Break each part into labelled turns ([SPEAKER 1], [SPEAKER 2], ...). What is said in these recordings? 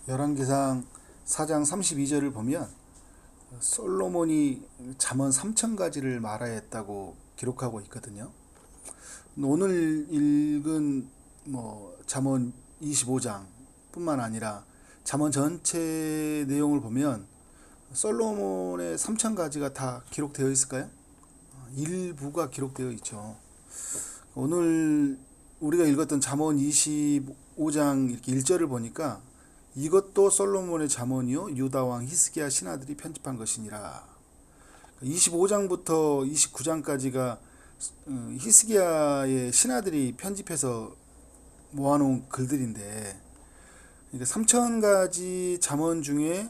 [SPEAKER 1] 열왕기상 4장 32절을 보면 솔로몬이 잠언 3,000가지를 말하였다고 기록하고 있거든요. 오늘 읽은 잠언 25장 뿐만 아니라 잠언 전체 내용을 보면 솔로몬의 3,000가지가 다 기록되어 있을까요? 일부가 기록되어 있죠. 오늘 우리가 읽었던 잠언 25장 이렇게 1절을 보니까 이것도 솔로몬의 잠언이요 유다왕 히스기야 신하들이 편집한 것이니라. 25장부터 29장까지가 히스기야의 신하들이 편집해서 모아놓은 글들인데, 그러니까 3,000가지 잠언 중에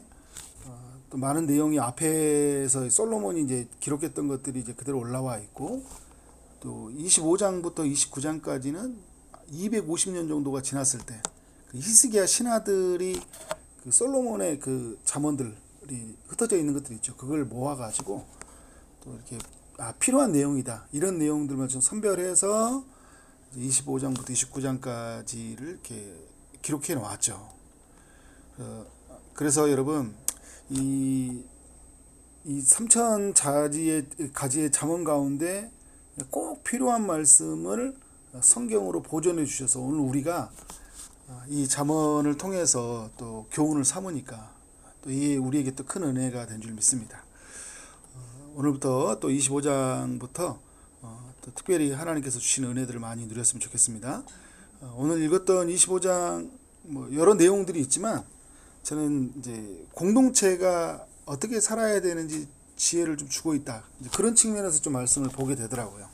[SPEAKER 1] 또 많은 내용이 앞에서 솔로몬이 이제 기록했던 것들이 이제 그대로 올라와 있고, 또 25장부터 29장까지는 250년 정도가 지났을 때 그 히스기야 신하들이 그 솔로몬의 그 잠언들이 흩어져 있는 것들이 있죠. 그걸 모아가지고 또 이렇게 필요한 내용이다 이런 내용들만 좀 선별해서 25장부터 29장까지를 이렇게 기록해 놓았죠. 그래서 여러분 이 3,000가지의 잠언 가운데 꼭 필요한 말씀을 성경으로 보존해 주셔서 오늘 우리가 이 잠언을 통해서 또 교훈을 삼으니까 또 이게 우리에게 또 큰 은혜가 된 줄 믿습니다. 오늘부터 또 25장부터 또 특별히 하나님께서 주신 은혜들을 많이 누렸으면 좋겠습니다. 오늘 읽었던 25장 여러 내용들이 있지만 저는 이제 공동체가 어떻게 살아야 되는지 지혜를 좀 주고 있다, 그런 측면에서 좀 말씀을 보게 되더라고요.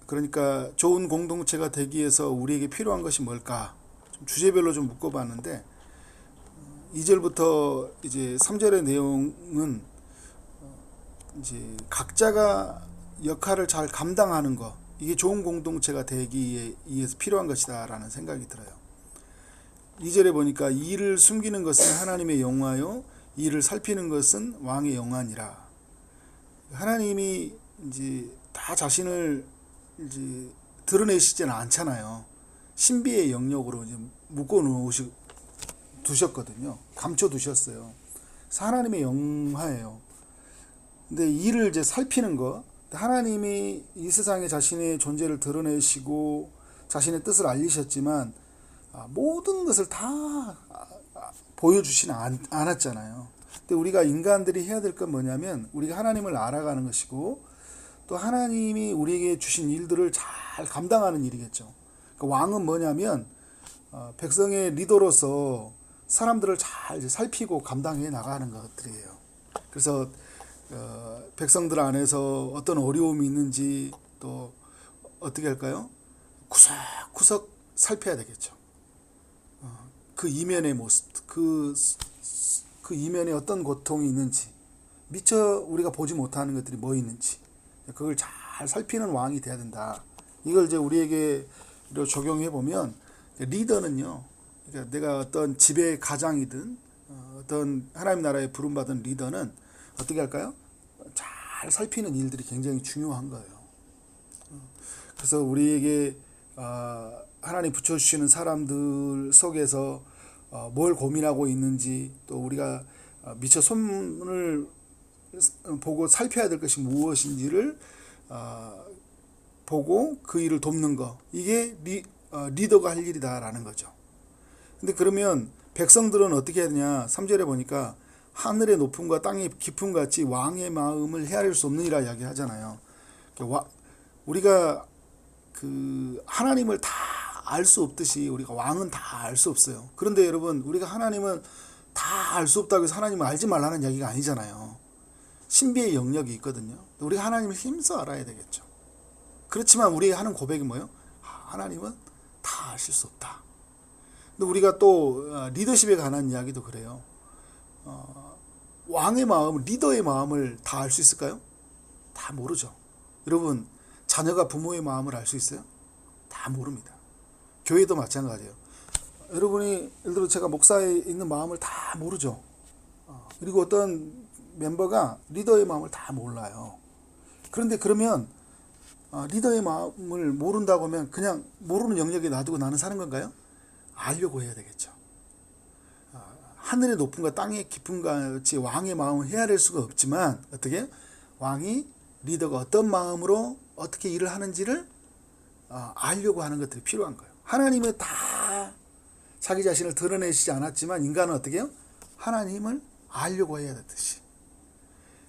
[SPEAKER 1] 그러니까 좋은 공동체가 되기 위해서 우리에게 필요한 것이 뭘까? 좀 주제별로 좀 묶어봤는데 2절부터 이제 3절의 내용은 이제 각자가 역할을 잘 감당하는 것, 이게 좋은 공동체가 되기 위해서 필요한 것이다라는 생각이 들어요. 2절에 보니까 이를 숨기는 것은 하나님의 영화요, 이를 살피는 것은 왕의 영안이라. 하나님이 이제 다 자신을 이제 드러내시지는 않잖아요. 신비의 영역으로 이제 묶어 두셨거든요. 감춰 두셨어요. 하나님의 영화예요. 근데 이를 이제 살피는 거, 하나님이 이 세상에 자신의 존재를 드러내시고 자신의 뜻을 알리셨지만 모든 것을 다 보여주지는 않았잖아요. 근데 우리가 인간들이 해야 될 건 뭐냐면 우리가 하나님을 알아가는 것이고 또 하나님이 우리에게 주신 일들을 잘 감당하는 일이겠죠. 그러니까 왕은 뭐냐면 백성의 리더로서 사람들을 잘 살피고 감당해 나가는 것들이에요. 그래서 백성들 안에서 어떤 어려움이 있는지 또 어떻게 할까요? 구석구석 살펴야 되겠죠. 그 이면의 모습, 그 이면에 어떤 고통이 있는지, 미처 우리가 보지 못하는 것들이 뭐 있는지, 그걸 잘 살피는 왕이 돼야 된다. 이걸 이제 우리에게 적용해 보면 리더는요, 그러니까 내가 어떤 집의 가장이든 어떤 하나님 나라에 부름받은 리더는 어떻게 할까요? 잘 살피는 일들이 굉장히 중요한 거예요. 그래서 우리에게 하나님 붙여주시는 사람들 속에서 뭘 고민하고 있는지, 또 우리가 미처 손을 보고 살펴야 될 것이 무엇인지를 보고 그 일을 돕는 거, 이게 리더가 할 일이다라는 거죠. 근데 그러면 백성들은 어떻게 해야 되냐? 3절에 보니까 하늘의 높음과 땅의 깊음 같이 왕의 마음을 헤아릴 수 없느니라 이야기하잖아요. 우리가 그 하나님을 다 알 수 없듯이 우리가 왕은 다 알 수 없어요. 그런데 여러분, 우리가 하나님은 다 알 수 없다고 해서 하나님을 알지 말라는 이야기가 아니잖아요. 신비의 영역이 있거든요. 우리가 하나님을 힘써 알아야 되겠죠. 그렇지만 우리가 하는 고백이 뭐예요? 하나님은 다 아실 수 없다. 근데 우리가 또 리더십에 관한 이야기도 그래요. 왕의 마음, 리더의 마음을 다 알 수 있을까요? 다 모르죠. 여러분, 자녀가 부모의 마음을 알 수 있어요? 다 모릅니다. 교회도 마찬가지예요. 여러분이 예를 들어 제가 목사에 있는 마음을 다 모르죠. 그리고 어떤 멤버가 리더의 마음을 다 몰라요. 그런데 그러면 리더의 마음을 모른다고 하면 그냥 모르는 영역에 놔두고 나는 사는 건가요? 알려고 해야 되겠죠. 하늘의 높음과 땅의 깊음 같이 왕의 마음을 헤아릴 수가 없지만 어떻게 왕이 리더가 어떤 마음으로 어떻게 일을 하는지를 알려고 하는 것들이 필요한 거예요. 하나님은 다 자기 자신을 드러내시지 않았지만 인간은 어떻게 해요? 하나님을 알려고 해야 되듯이.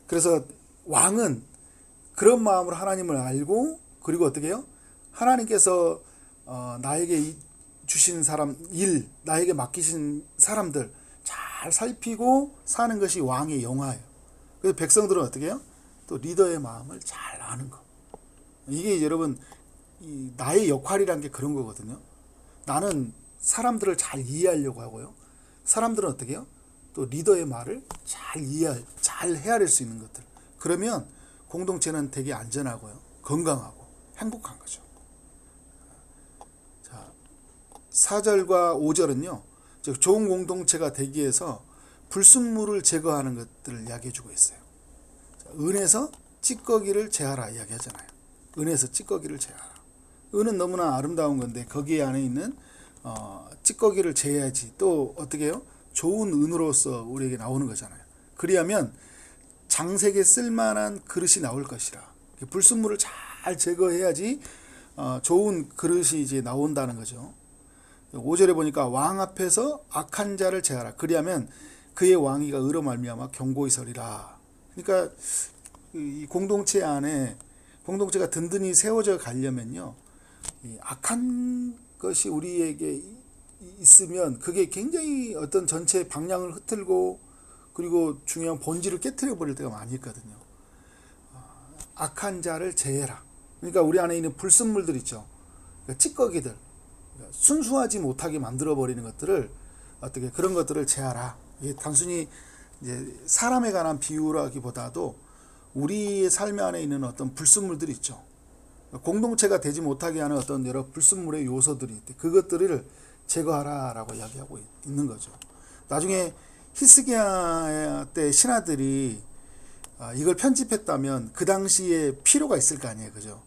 [SPEAKER 1] 그래서 왕은 그런 마음으로 하나님을 알고 그리고 어떻게 해요? 하나님께서 나에게 주신 사람 일, 나에게 맡기신 사람들 잘 살피고 사는 것이 왕의 영화예요. 그래서 백성들은 어떻게 해요? 또 리더의 마음을 잘 아는 거. 이게 여러분 나의 역할이란 게 그런 거거든요. 나는 사람들을 잘 이해하려고 하고요. 사람들은 어떻게 해요? 또 리더의 말을 잘 헤아릴 수 있는 것들. 그러면 공동체는 되게 안전하고요. 건강하고 행복한 거죠. 자, 4절과 5절은요. 즉 좋은 공동체가 되기 위해서 불순물을 제거하는 것들을 이야기해 주고 있어요. 자, 은에서 찌꺼기를 제하라 이야기하잖아요. 은에서 찌꺼기를 제하라. 은은 너무나 아름다운 건데 거기에 안에 있는 찌꺼기를 제해야지 또 어떻게 해요? 좋은 은으로서 우리에게 나오는 거잖아요. 그리하면 장색에 쓸만한 그릇이 나올 것이라. 불순물을 잘 제거해야지 좋은 그릇이 이제 나온다는 거죠. 5절에 보니까 왕 앞에서 악한 자를 제하라. 그리하면 그의 왕위가 의로 말미암아 견고히 서리라. 그러니까 이 공동체 안에 공동체가 든든히 세워져 가려면요. 이 악한 것이 우리에게 있으면 그게 굉장히 어떤 전체 방향을 흐트고 그리고 중요한 본질을 깨트려 버릴 때가 많이 있거든요. 악한 자를 제해라. 그러니까 우리 안에 있는 불순물들 있죠. 그러니까 찌꺼기들, 순수하지 못하게 만들어 버리는 것들을 어떻게 그런 것들을 제하라. 이게 단순히 이제 사람에 관한 비유라기보다도 우리의 삶 안에 있는 어떤 불순물들이 있죠. 공동체가 되지 못하게 하는 어떤 여러 불순물의 요소들이 있대. 그것들을 제거하라라고 이야기하고 있는 거죠. 나중에 히스기야 때 신하들이 이걸 편집했다면 그 당시에 필요가 있을 거 아니에요, 그죠?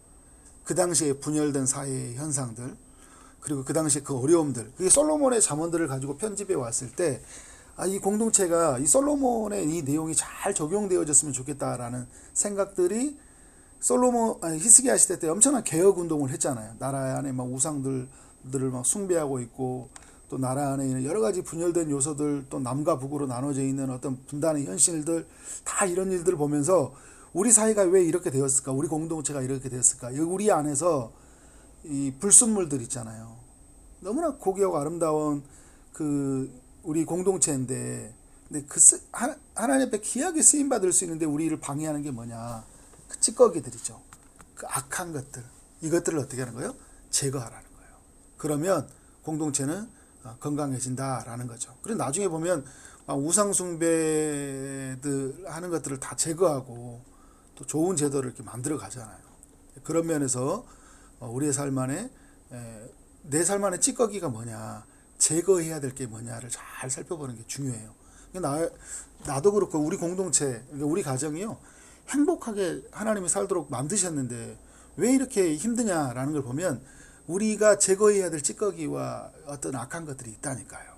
[SPEAKER 1] 그 당시에 분열된 사회의 현상들 그리고 그 당시에 그 어려움들, 그게 솔로몬의 잠언들을 가지고 편집해 왔을 때 이 공동체가 이 솔로몬의 이 내용이 잘 적용되어졌으면 좋겠다라는 생각들이 히스기야 시대 때 엄청난 개혁 운동을 했잖아요. 나라 안에 막 우상들을 막 숭배하고 있고 또 나라 안에 있는 여러 가지 분열된 요소들 또 남과 북으로 나눠져 있는 어떤 분단의 현실들 다 이런 일들을 보면서 우리 사회가 왜 이렇게 되었을까? 우리 공동체가 이렇게 되었을까? 우리 안에서 이 불순물들 있잖아요. 너무나 고귀하고 아름다운 그 우리 공동체인데 근데 하나님 앞에 귀하게 쓰임 받을 수 있는데 우리를 방해하는 게 뭐냐? 그 찌꺼기들이죠. 그 악한 것들. 이것들을 어떻게 하는 거예요? 제거하라는 거예요. 그러면 공동체는 건강해진다라는 거죠. 그리고 나중에 보면 우상숭배들 하는 것들을 다 제거하고 또 좋은 제도를 이렇게 만들어 가잖아요. 그런 면에서 우리의 삶 안에 내 삶 안에 찌꺼기가 뭐냐, 제거해야 될 게 뭐냐를 잘 살펴보는 게 중요해요. 나도 그렇고 우리 공동체, 우리 가정이요. 행복하게 하나님이 살도록 만드셨는데 왜 이렇게 힘드냐라는 걸 보면 우리가 제거해야 될 찌꺼기와 어떤 악한 것들이 있다니까요.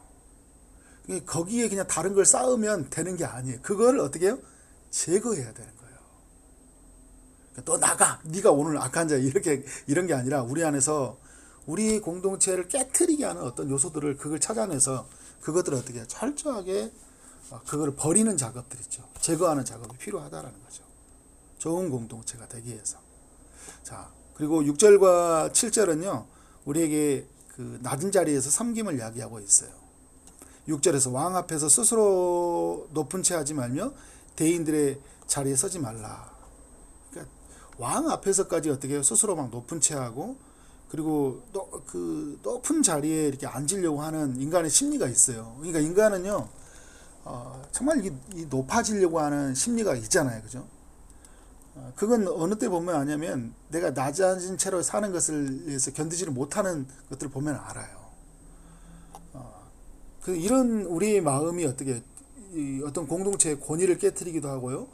[SPEAKER 1] 거기에 그냥 다른 걸 쌓으면 되는 게 아니에요. 그걸 어떻게 해요? 제거해야 되는 거예요. 또 나가! 네가 오늘 악한 자야. 이런 게 아니라 우리 안에서 우리 공동체를 깨트리게 하는 어떤 요소들을 그걸 찾아내서 그것들을 어떻게 해요? 철저하게 그걸 버리는 작업들 있죠. 제거하는 작업이 필요하다라는 거죠. 좋은 공동체가 되기 위해서. 자, 그리고 6절과 7절은요, 우리에게 그 낮은 자리에서 섬김을 이야기하고 있어요. 6절에서 왕 앞에서 스스로 높은 채 하지 말며 대인들의 자리에 서지 말라. 그러니까 왕 앞에서까지 어떻게 해요? 스스로 막 높은 채 하고, 그리고 그 높은 자리에 이렇게 앉으려고 하는 인간의 심리가 있어요. 그러니까 인간은요, 정말 이 높아지려고 하는 심리가 있잖아요. 그죠? 그건 어느 때 보면 아냐면 내가 낮아진 채로 사는 것을 위해서 견디지를 못하는 것들을 보면 알아요. 이런 우리의 마음이 어떤 공동체의 권위를 깨트리기도 하고요.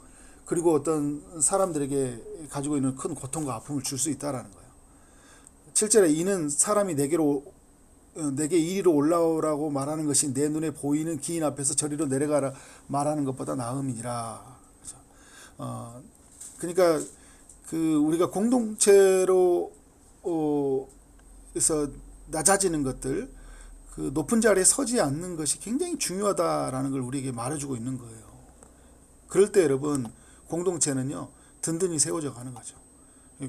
[SPEAKER 1] 그리고 어떤 사람들에게 가지고 있는 큰 고통과 아픔을 줄 수 있다는 거예요. 7절에 이는 사람이 내게로 내게 이리로 올라오라고 말하는 것이 내 눈에 보이는 기인 앞에서 저리로 내려가라 말하는 것보다 나음이니라. 그러니까 우리가 공동체로 에서 낮아지는 것들, 그 높은 자리에 서지 않는 것이 굉장히 중요하다라는 걸 우리에게 말해주고 있는 거예요. 그럴 때 여러분, 공동체는요 든든히 세워져 가는 거죠.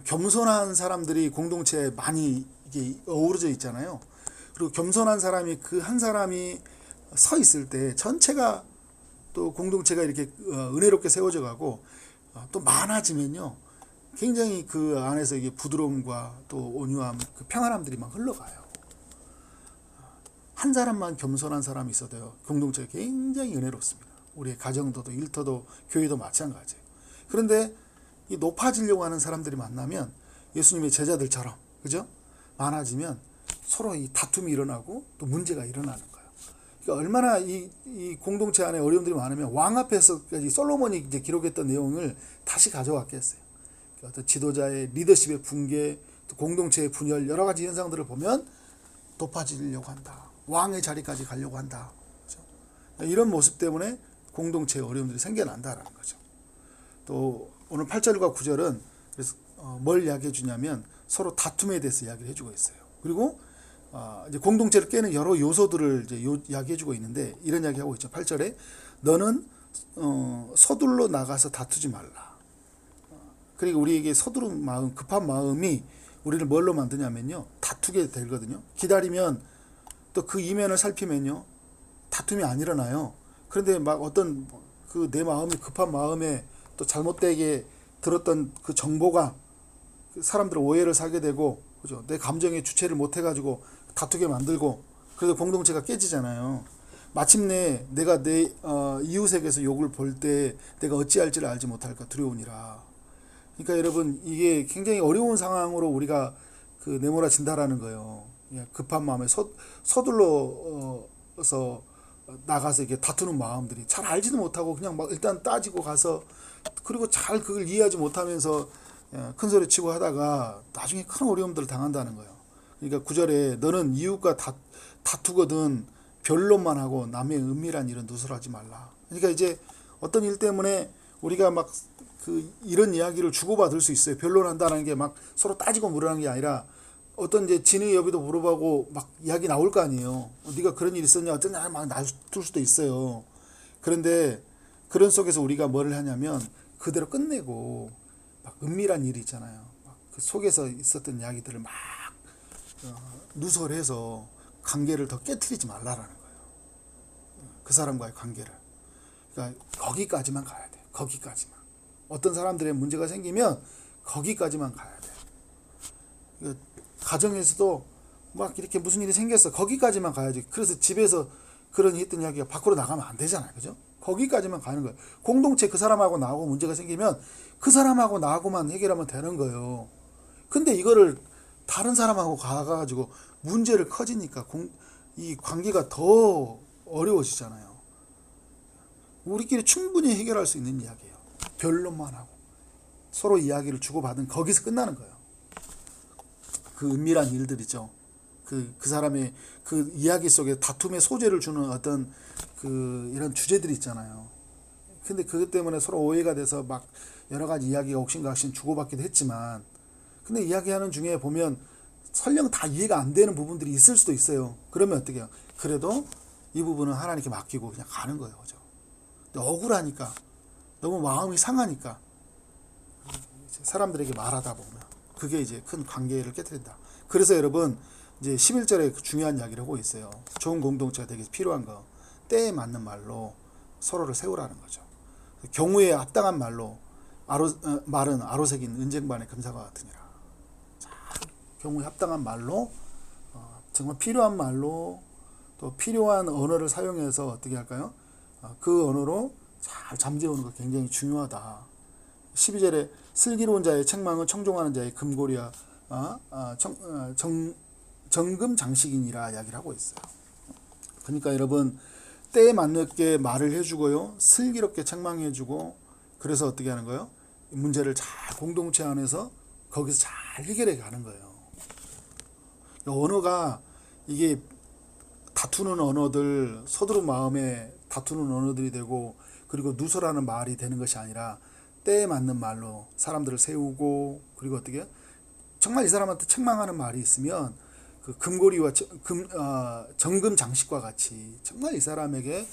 [SPEAKER 1] 겸손한 사람들이 공동체에 많이 이게 어우러져 있잖아요. 그리고 겸손한 사람이 그 한 사람이 서 있을 때 전체가 또 공동체가 이렇게 은혜롭게 세워져 가고, 또 많아지면요 굉장히 그 안에서 이게 부드러움과 또 온유함, 그 평안함들이 막 흘러가요. 한 사람만 겸손한 사람이 있어도요 공동체가 굉장히 은혜롭습니다. 우리의 가정도도 일터도 교회도 마찬가지예요. 그런데 이 높아지려고 하는 사람들이 만나면 예수님의 제자들처럼, 그죠? 많아지면 서로 이 다툼이 일어나고 또 문제가 일어나는 거예요. 그러니까 얼마나 이 공동체 안에 어려움들이 많으면 왕 앞에서까지 솔로몬이 이제 기록했던 내용을 다시 가져왔겠어요. 어떤 지도자의 리더십의 붕괴, 또 공동체의 분열, 여러 가지 현상들을 보면 높아지려고 한다. 왕의 자리까지 가려고 한다. 그렇죠? 이런 모습 때문에 공동체의 어려움들이 생겨난다라는 거죠. 또 오늘 8절과 9절은 그래서 뭘 이야기해 주냐면 서로 다툼에 대해서 이야기를 해주고 있어요. 그리고 이제 공동체를 깨는 여러 요소들을 이제 이야기해 주고 있는데 이런 이야기하고 있죠. 8절에 너는 서둘러 나가서 다투지 말라. 그리고 우리에게 서두른 마음, 급한 마음이 우리를 뭘로 만드냐면요 다투게 되거든요. 기다리면 또 그 이면을 살피면요 다툼이 안 일어나요. 그런데 막 어떤 그 내 마음이 급한 마음에 또 잘못되게 들었던 그 정보가 사람들의 오해를 사게 되고, 그죠? 내 감정의 주체를 못 해가지고 다투게 만들고, 그래서 공동체가 깨지잖아요. 마침내 내가 내 이웃에게서 욕을 볼 때 내가 어찌할지를 알지 못할까 두려우니라. 그러니까 여러분 이게 굉장히 어려운 상황으로 우리가 그 내몰아진다라는 거예요. 급한 마음에 서둘러서 나가서 이렇게 다투는 마음들이 잘 알지도 못하고 그냥 막 일단 따지고 가서, 그리고 잘 그걸 이해하지 못하면서 큰 소리 치고 하다가 나중에 큰 어려움들을 당한다는 거예요. 그러니까 9절에 너는 이웃과 다투거든 변론만 하고 남의 은밀한 일은 누설하지 말라. 그러니까 이제 어떤 일 때문에 우리가 막 이런 이야기를 주고받을 수 있어요. 변론한다는 게 막 서로 따지고 물으라는 게 아니라 어떤 이제 진의 여비도 물어보고 막 이야기 나올 거 아니에요. 네가 그런 일 있었냐 어쩌냐 막 나올 수도 있어요. 그런데 그런 속에서 우리가 뭐를 하냐면 그대로 끝내고 막 은밀한 일이 있잖아요. 막 그 속에서 있었던 이야기들을 막 누설해서 관계를 더 깨트리지 말라라는 거예요. 그 사람과의 관계를. 그러니까 거기까지만 가야 돼요. 거기까지만. 어떤 사람들의 문제가 생기면 거기까지만 가야 돼요. 그러니까 가정에서도 막 이렇게 무슨 일이 생겼어. 거기까지만 가야지. 그래서 집에서 그런 했던 이야기가 밖으로 나가면 안 되잖아요. 그죠? 거기까지만 가는 거예요. 공동체 그 사람하고 나하고 문제가 생기면 그 사람하고 나하고만 해결하면 되는 거예요. 근데 이거를 다른 사람하고 가가지고 문제를 커지니까 이 관계가 더 어려워지잖아요. 우리끼리 충분히 해결할 수 있는 이야기예요. 변론만 하고 서로 이야기를 주고받은 거기서 끝나는 거예요. 그 은밀한 일들이죠. 그 사람의 그 이야기 속에 다툼의 소재를 주는 어떤 이런 주제들이 있잖아요. 근데 그것 때문에 서로 오해가 돼서 막 여러 가지 이야기가 옥신각신 주고받기도 했지만, 근데 이야기하는 중에 보면 설령 다 이해가 안 되는 부분들이 있을 수도 있어요. 그러면 어떻게 해요? 그래도 이 부분은 하나님께 맡기고 그냥 가는 거예요. 그죠? 근데 억울하니까, 너무 마음이 상하니까 사람들에게 말하다 보면 그게 이제 큰 관계를 깨뜨린다. 그래서 여러분 이제 11절에 중요한 이야기를 하고 있어요. 좋은 공동체가 되기 위해서 필요한 거, 때에 맞는 말로 서로를 세우라는 거죠. 경우에 합당한 말로 말은 아로새긴 은쟁반의 금사과 같으니라. 자, 경우에 합당한 말로 정말 필요한 말로 또 필요한 언어를 사용해서 어떻게 할까요? 그 언어로 잘 잠재우는 거 굉장히 중요하다. 12절에 슬기로운 자의 책망은 청종하는 자의 금고리야 정금 장식이니라 이야기를 하고 있어요. 그러니까 여러분 때에 맞게 말을 해주고요, 슬기롭게 책망해주고, 그래서 어떻게 하는 거예요? 문제를 잘 공동체 안에서 거기서 잘 해결해 가는 거예요. 언어가 이게 다투는 언어들, 서두른 마음에 다투는 언어들이 되고, 그리고 누설하는 말이 되는 것이 아니라 때에 맞는 말로 사람들을 세우고, 그리고 어떻게 정말 이 사람한테 책망하는 말이 있으면 그 금고리와 정금 장식과 같이 정말 이 사람에게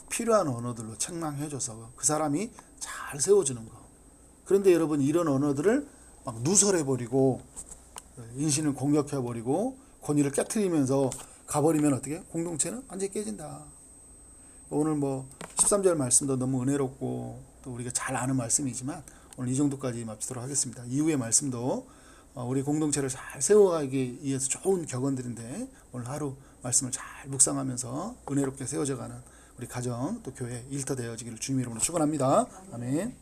[SPEAKER 1] 필요한 언어들로 책망해줘서 그 사람이 잘 세워주는 거. 그런데 여러분, 이런 언어들을 막 누설해버리고 인신을 공격해버리고 권위를 깨트리면서 가버리면 어떻게? 공동체는 완전히 깨진다. 오늘 뭐 13절 말씀도 너무 은혜롭고 또 우리가 잘 아는 말씀이지만 오늘 이 정도까지 마치도록 하겠습니다. 이후의 말씀도 우리 공동체를 잘 세워가기 위해서 좋은 격언들인데, 오늘 하루 말씀을 잘 묵상하면서 은혜롭게 세워져가는 우리 가정 또 교회 일터 되어지기를 주님 이름으로 축원합니다. 아멘.